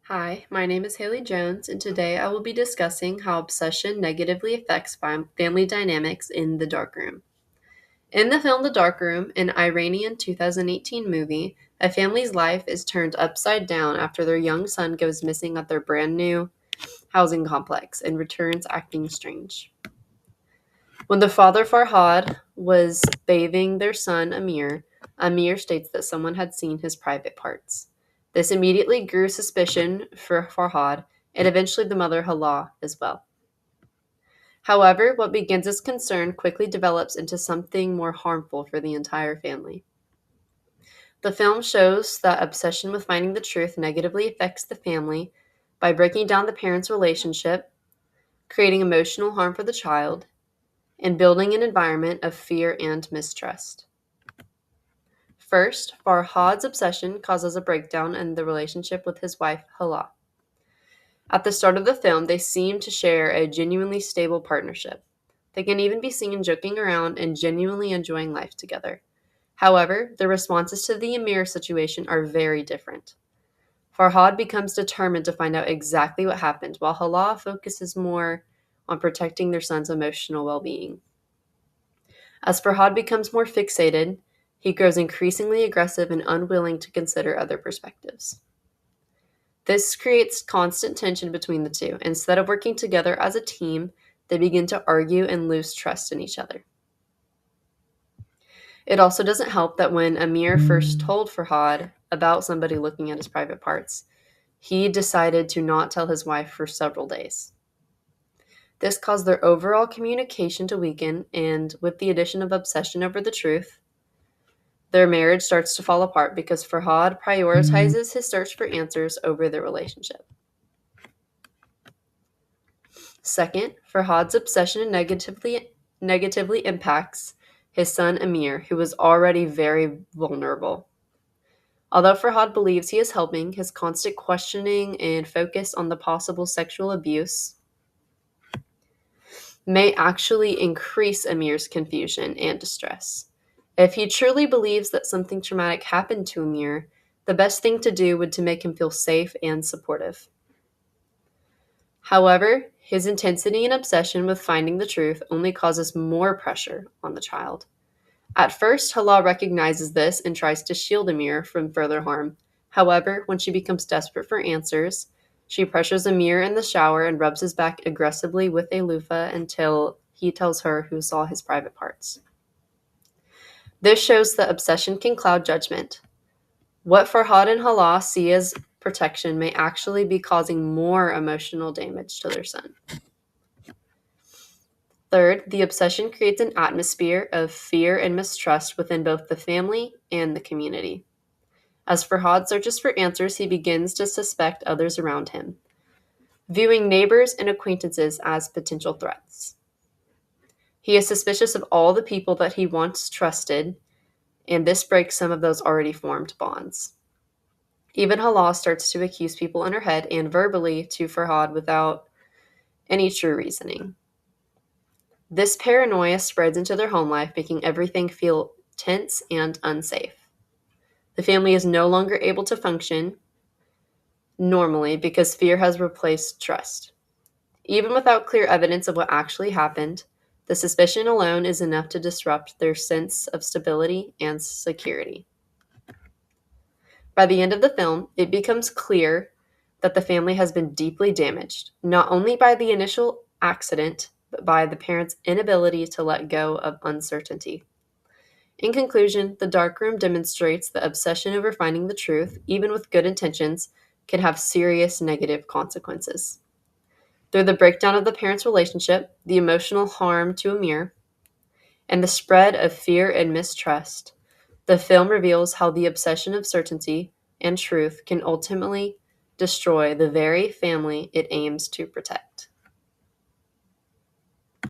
Hi, my name is Haley Jones, and today I will be discussing how obsession negatively affects family dynamics in The Dark Room. In the film The Dark Room, an Iranian 2018 movie, a family's life is turned upside down after their young son goes missing at their brand new housing complex and returns acting strange. When the father Farhad was bathing their son Amir states that someone had seen his private parts. This immediately grew suspicion for Farhad and eventually the mother Hala as well. However, what begins as concern quickly develops into something more harmful for the entire family. The film shows that obsession with finding the truth negatively affects the family by breaking down the parents' relationship, creating emotional harm for the child, and building an environment of fear and mistrust. First, Farhad's obsession causes a breakdown in the relationship with his wife, Hala. At the start of the film, they seem to share a genuinely stable partnership. They can even be seen joking around and genuinely enjoying life together. However, the responses to the Amir situation are very different. Farhad becomes determined to find out exactly what happened, while Hala focuses more on protecting their son's emotional well being. As Farhad becomes more fixated, he grows increasingly aggressive and unwilling to consider other perspectives. This creates constant tension between the two. Instead of working together as a team, they begin to argue and lose trust in each other. It also doesn't help that when Amir first told Farhad about somebody looking at his private parts, he decided to not tell his wife for several days. This caused their overall communication to weaken, and with the addition of obsession over the truth, their marriage starts to fall apart because Farhad prioritizes his search for answers over their relationship. Second, Farhad's obsession negatively impacts his son Amir, who is already very vulnerable. Although Farhad believes he is helping, his constant questioning and focus on the possible sexual abuse may actually increase Amir's confusion and distress. If he truly believes that something traumatic happened to Amir, the best thing to do would to make him feel safe and supportive. However, his intensity and obsession with finding the truth only causes more pressure on the child. At first, Hala recognizes this and tries to shield Amir from further harm. However, when she becomes desperate for answers, she pressures Amir in the shower and rubs his back aggressively with a loofah until he tells her who saw his private parts. This shows that obsession can cloud judgment. What Farhad and Hala see as protection may actually be causing more emotional damage to their son. Third, the obsession creates an atmosphere of fear and mistrust within both the family and the community. As Farhad searches for answers, he begins to suspect others around him, viewing neighbors and acquaintances as potential threats. He is suspicious of all the people that he once trusted, and this breaks some of those already formed bonds. Even Hala starts to accuse people in her head and verbally to Farhad without any true reasoning. This paranoia spreads into their home life, making everything feel tense and unsafe. The family is no longer able to function normally because fear has replaced trust. Even without clear evidence of what actually happened, the suspicion alone is enough to disrupt their sense of stability and security. By the end of the film, it becomes clear that the family has been deeply damaged, not only by the initial accident, but by the parents' inability to let go of uncertainty. In conclusion, The Dark Room demonstrates that obsession over finding the truth, even with good intentions, can have serious negative consequences. Through the breakdown of the parents' relationship, the emotional harm to Amir, and the spread of fear and mistrust, the film reveals how the obsession of certainty and truth can ultimately destroy the very family it aims to protect.